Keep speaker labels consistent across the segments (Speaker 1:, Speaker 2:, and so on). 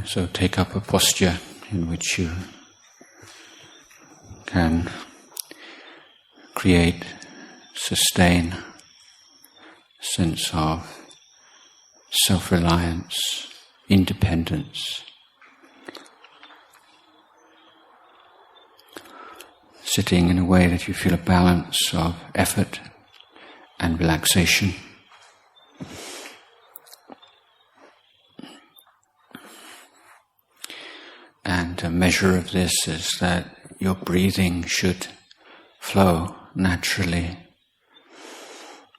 Speaker 1: So take up a posture in which you can create, sustain a sense of self-reliance, independence. Sitting in a way that you feel a balance of effort and relaxation. And a measure of this is that your breathing should flow naturally.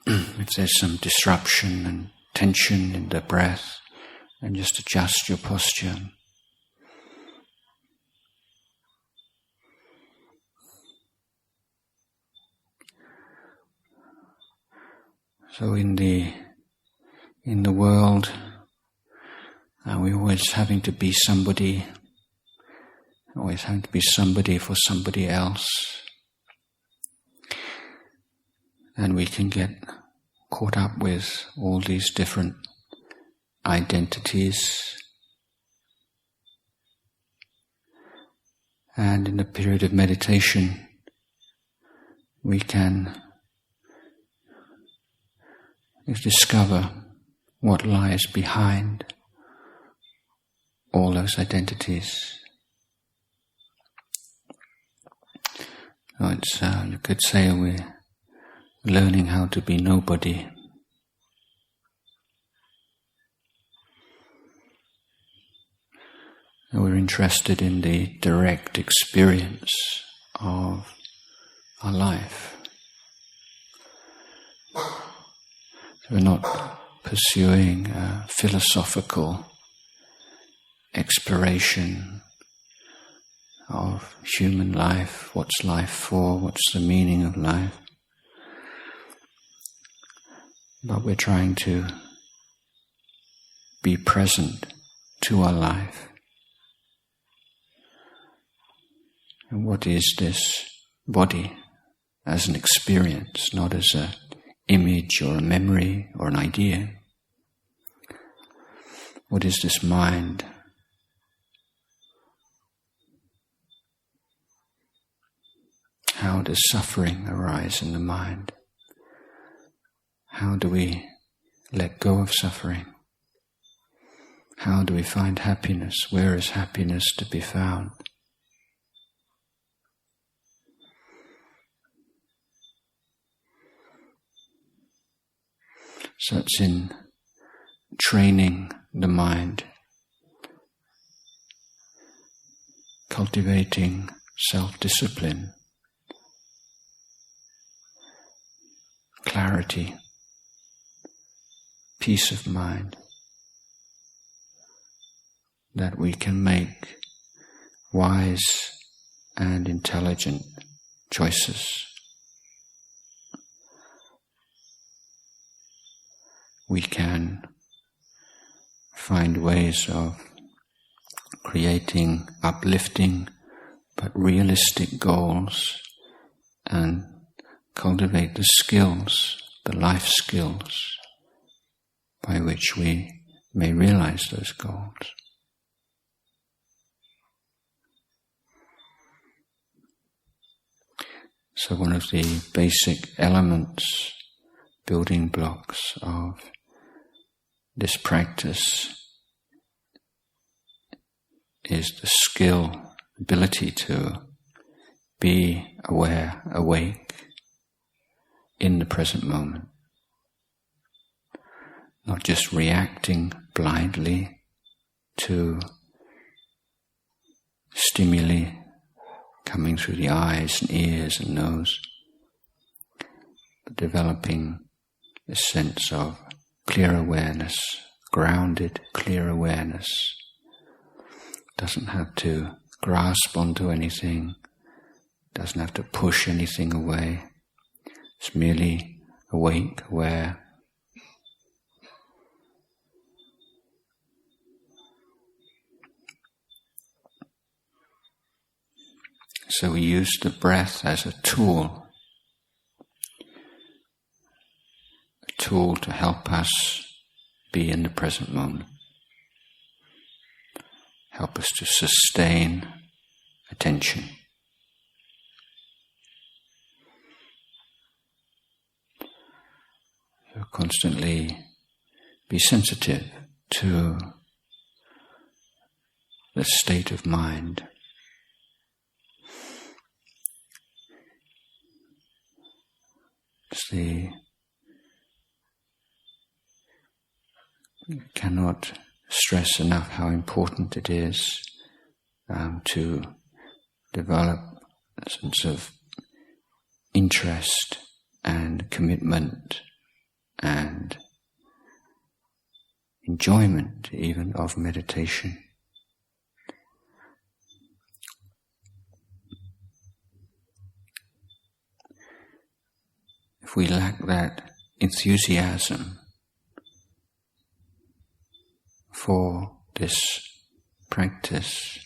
Speaker 1: If there's some disruption and tension in the breath, then just adjust your posture. So in the world, we're always having to be somebody, always having to be somebody for somebody else. And we can get caught up with all these different identities. And in a period of meditation, we can discover what lies behind all those identities. So it's, you could say we're learning how to be nobody. We're interested in the direct experience of our life. So we're not pursuing a philosophical exploration of human life, what's life for, what's the meaning of life. But we're trying to be present to our life. And what is this body as an experience, not as an image or a memory or an idea? What is this mind? How does suffering arise in the mind? How do we let go of suffering? How do we find happiness? Where is happiness to be found? So it's in training the mind, cultivating self-discipline, clarity, peace of mind, that we can make wise and intelligent choices. We can find ways of creating uplifting but realistic goals and cultivate the skills, the life skills, by which we may realize those goals. So one of the basic elements, building blocks of this practice is the skill, ability to be aware, awake in the present moment. Not just reacting blindly to stimuli coming through the eyes and ears and nose, but developing a sense of clear awareness, grounded, clear awareness. Doesn't have to grasp onto anything, doesn't have to push anything away. It's merely awake, aware. So we use the breath as a tool to help us be in the present moment. help us to sustain attention. So constantly be sensitive to the state of mind. Cannot stress enough how important it is to develop a sense of interest and commitment and enjoyment even of meditation. If we lack that enthusiasm for this practice,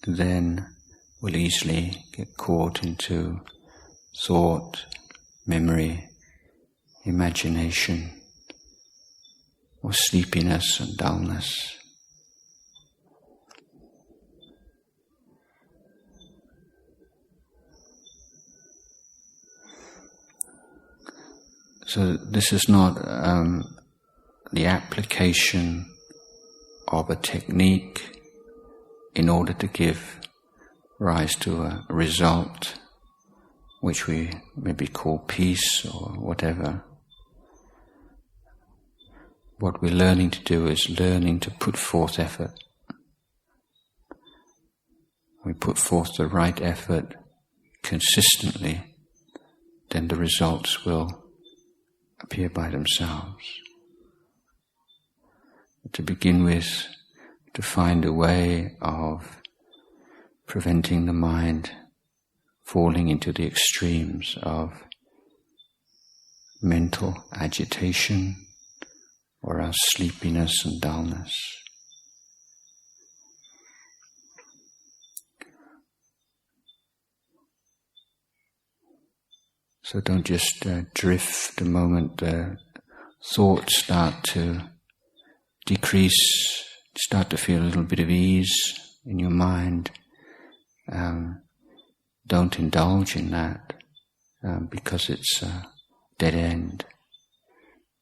Speaker 1: then we'll easily get caught into thought, memory, imagination, or sleepiness and dullness. So this is not the application of a technique in order to give rise to a result which we maybe call peace or whatever. What we're learning to do is learning to put forth effort. We put forth the right effort consistently, then the results will appear by themselves. To begin with, to find a way of preventing the mind falling into the extremes of mental agitation or else sleepiness and dullness. So don't just drift the moment the thoughts start to decrease, start to feel a little bit of ease in your mind. Don't indulge in that because it's a dead end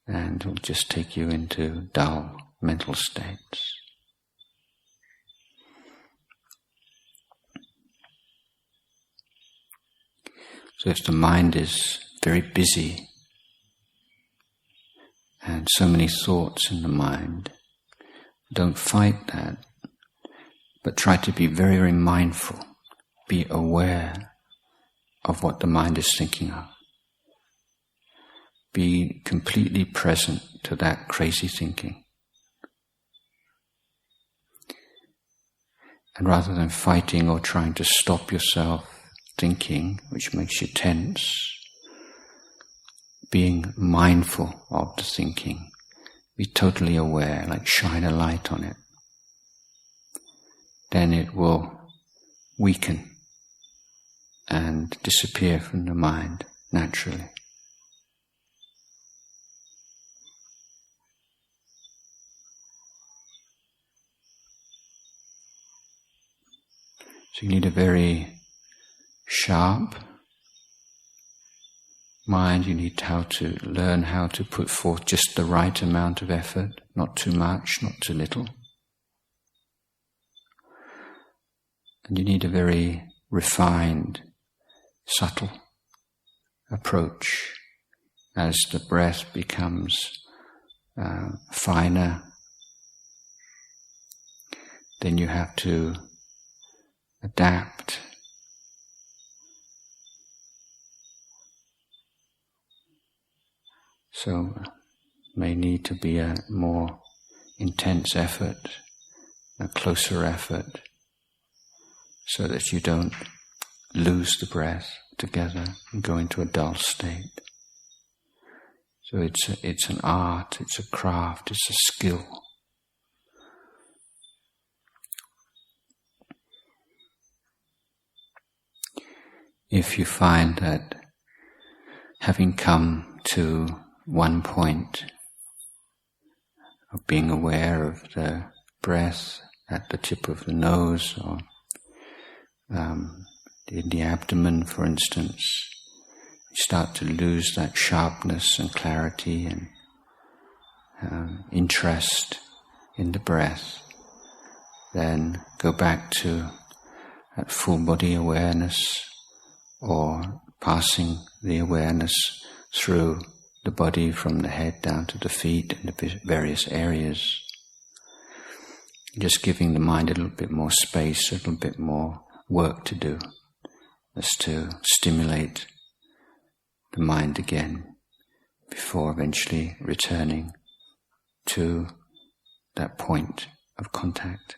Speaker 1: and it will just take you into dull mental states. So if the mind is very busy and so many thoughts in the mind, don't fight that, but try to be very, very mindful. Be aware of what the mind is thinking of. Be completely present to that crazy thinking. And rather than fighting or trying to stop yourself thinking, which makes you tense, being mindful of the thinking, be totally aware, like shine a light on it. Then it will weaken and disappear from the mind naturally. So you need a very sharp mind. You need to learn how to put forth just the right amount of effort, not too much, not too little. And you need a very refined, subtle approach. As the breath becomes finer, then you have to adapt. So may need to be a more intense effort, a closer effort, so that you don't lose the breath together and go into a dull state. So it's an art, it's a craft, it's a skill. If you find that having come to one point of being aware of the breath at the tip of the nose or in the abdomen, for instance, you start to lose that sharpness and clarity and interest in the breath, then go back to that full body awareness or passing the awareness through the body from the head down to the feet and the various areas. Just giving the mind a little bit more space, a little bit more work to do, as to stimulate the mind again before eventually returning to that point of contact.